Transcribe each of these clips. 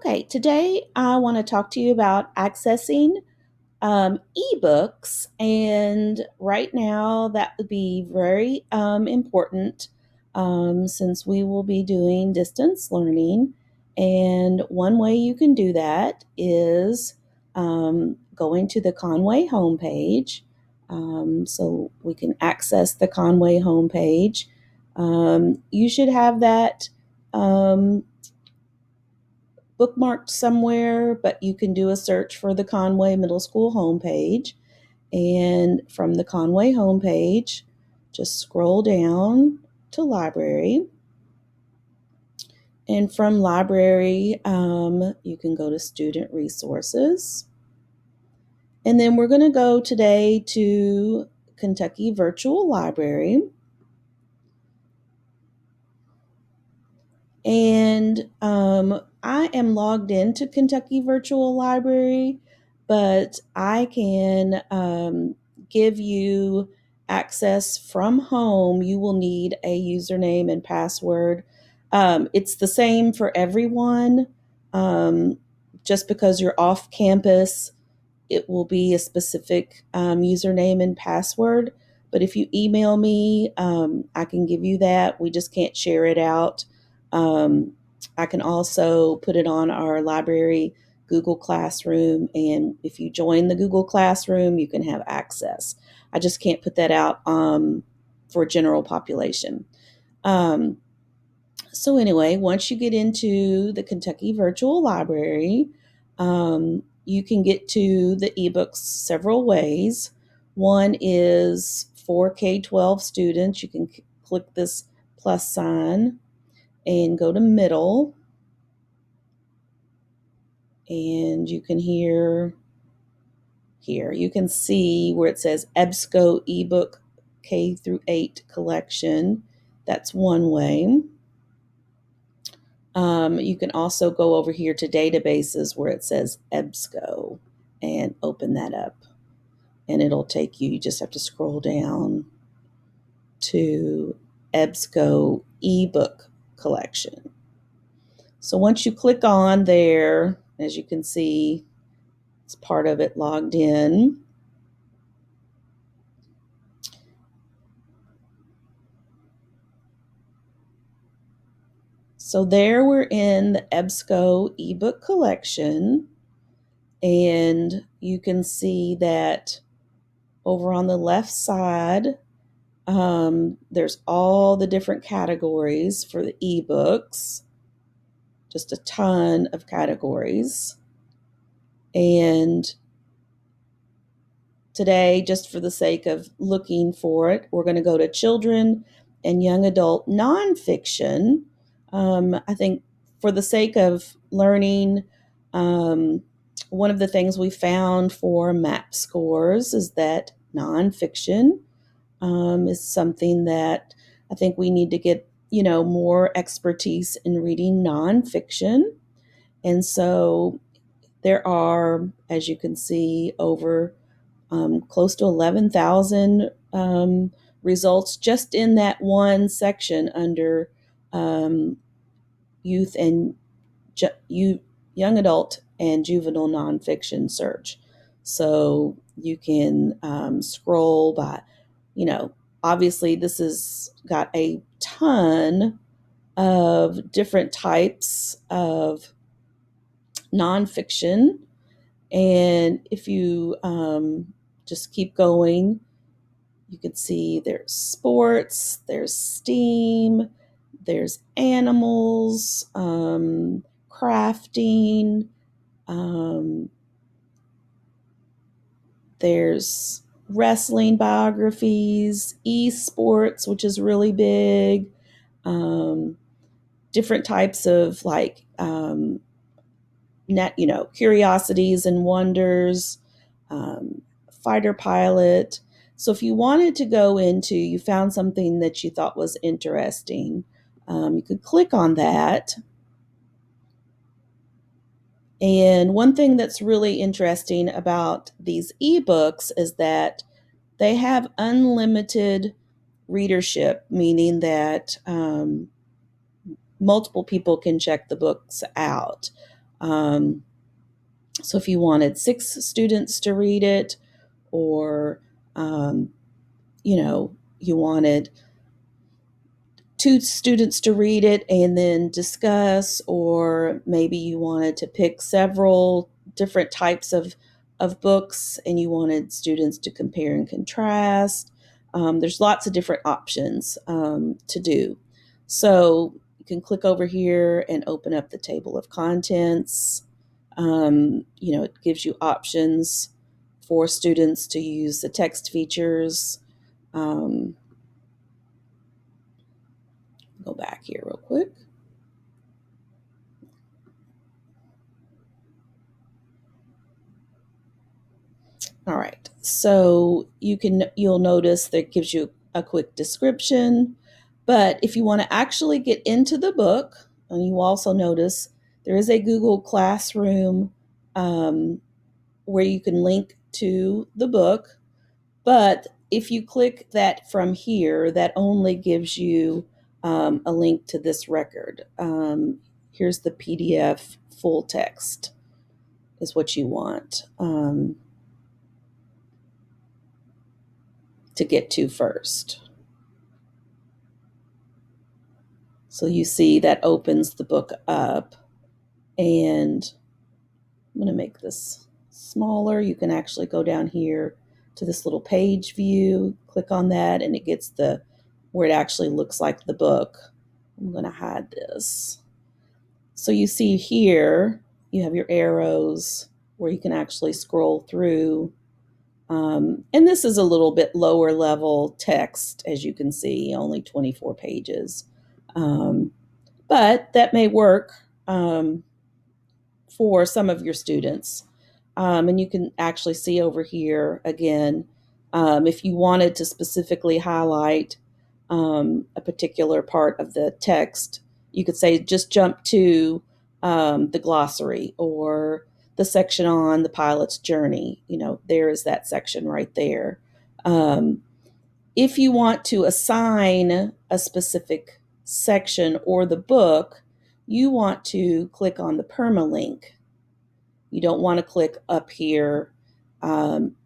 Okay, today I want to talk to you about accessing eBooks, and right now that would be very important since we will be doing distance learning. And one way you can do that is going to the Conway homepage. So we can access the Conway homepage. You should have that. Bookmarked somewhere, but you can do a search for the Conway Middle School homepage. And from the Conway homepage, just scroll down to library. And from library, you can go to student resources. And then we're going to go today to Kentucky Virtual Library. And I am logged into Kentucky Virtual Library, but I can give you access from home. You will need a username and password. It's the same for everyone. Um, just because you're off campus, it will be a specific username and password. But if you email me, I can give you that. We just can't share it out. Um, I can also put it on our library Google Classroom. And if you join the Google Classroom, you can have access. I just can't put that out for general population. Um, so anyway, once you get into the Kentucky Virtual Library, you can get to the eBooks several ways. One is for K-12 students. You can click this plus sign and go to middle, and you can hear here. You can see where it says EBSCO ebook K-8 collection. That's one way. You can also go over here to databases where it says EBSCO and open that up. And it'll take you, you just have to scroll down to EBSCO ebook collection. So once you click on there, as you can see, it's part of it logged in. So there we're in the EBSCO ebook collection, and you can see that over on the left side, there's all the different categories for the ebooks, just a ton of categories. And today, just for the sake of looking for it, we're going to go to children and young adult nonfiction. I think for the sake of learning, one of the things we found for MAP scores is that nonfiction is something that I think we need to get, more expertise in reading nonfiction. And so there are, as you can see, over close to 11,000 results just in that one section under youth and young adult and juvenile nonfiction search. So you can scroll by, obviously this has got a ton of different types of nonfiction. And if you just keep going, you can see there's sports, there's STEAM, there's animals, crafting, there's wrestling biographies, esports, which is really big, different types of curiosities and wonders, fighter pilot. So if you wanted to go into, you found something that you thought was interesting, you could click on that. And one thing that's really interesting about these ebooks is that they have unlimited readership, meaning that multiple people can check the books out. So if you wanted 6 students to read it, or you wanted 2 students to read it and then discuss, or maybe you wanted to pick several different types of books and you wanted students to compare and contrast. There's lots of different options to do. So you can click over here and open up the table of contents. It gives you options for students to use the text features. Um, go back here real quick. All right, so you'll notice that it gives you a quick description, but if you want to actually get into the book, and you also notice there is a Google Classroom where you can link to the book, but if you click that from here, that only gives you a link to this record. Here's the PDF full text is what you want. To get to first. So you see that opens the book up, and I'm going to make this smaller. You can actually go down here to this little page view, click on that, and it gets where it actually looks like the book. I'm going to hide this. So you see here, you have your arrows where you can actually scroll through. And this is a little bit lower level text, as you can see, only 24 pages. But that may work for some of your students. And you can actually see over here again, if you wanted to specifically highlight a particular part of the text, you could say just jump to the glossary or the section on the pilot's journey. There is that section right there. If you want to assign a specific section or the book, you want to click on the permalink. You don't want to click up here in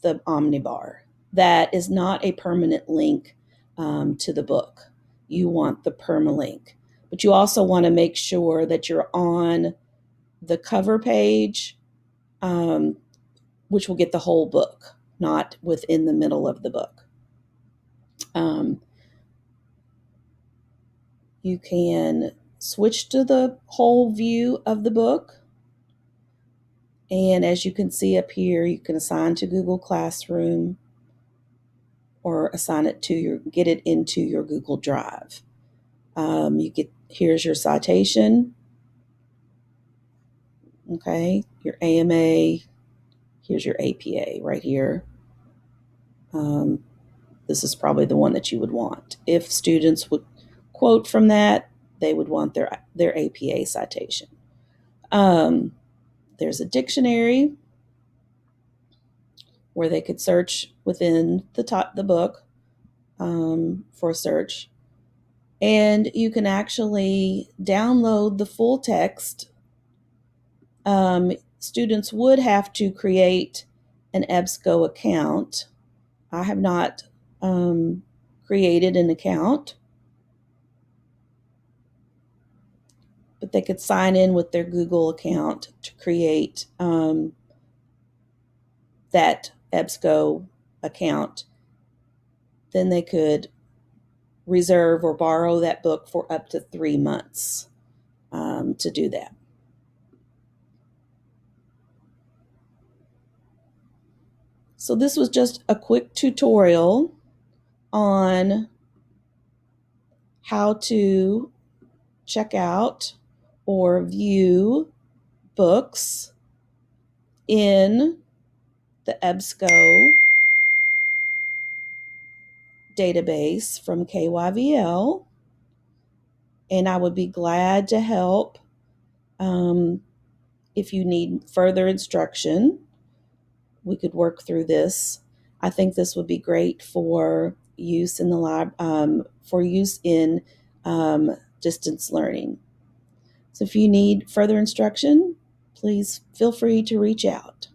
the omnibar. That is not a permanent link to the book. You want the permalink. But you also want to make sure that you're on the cover page, which will get the whole book, not within the middle of the book. You can switch to the whole view of the book. And as you can see up here, you can assign to Google Classroom or assign it to get it into your Google Drive. Here's your citation. Okay, your AMA. Here's your APA right here. This is probably the one that you would want. If students would quote from that, they would want their APA citation. There's a dictionary where they could search within the book for a search. And you can actually download the full text. Students would have to create an EBSCO account. I have not created an account, but they could sign in with their Google account to create that EBSCO account. Then they could reserve or borrow that book for up to 3 months to do that. So this was just a quick tutorial on how to check out or view books in the EBSCO database from KYVL. And I would be glad to help if you need further instruction. We could work through this. I think this would be great for use in the lab, for use in distance learning. So if you need further instruction, please feel free to reach out.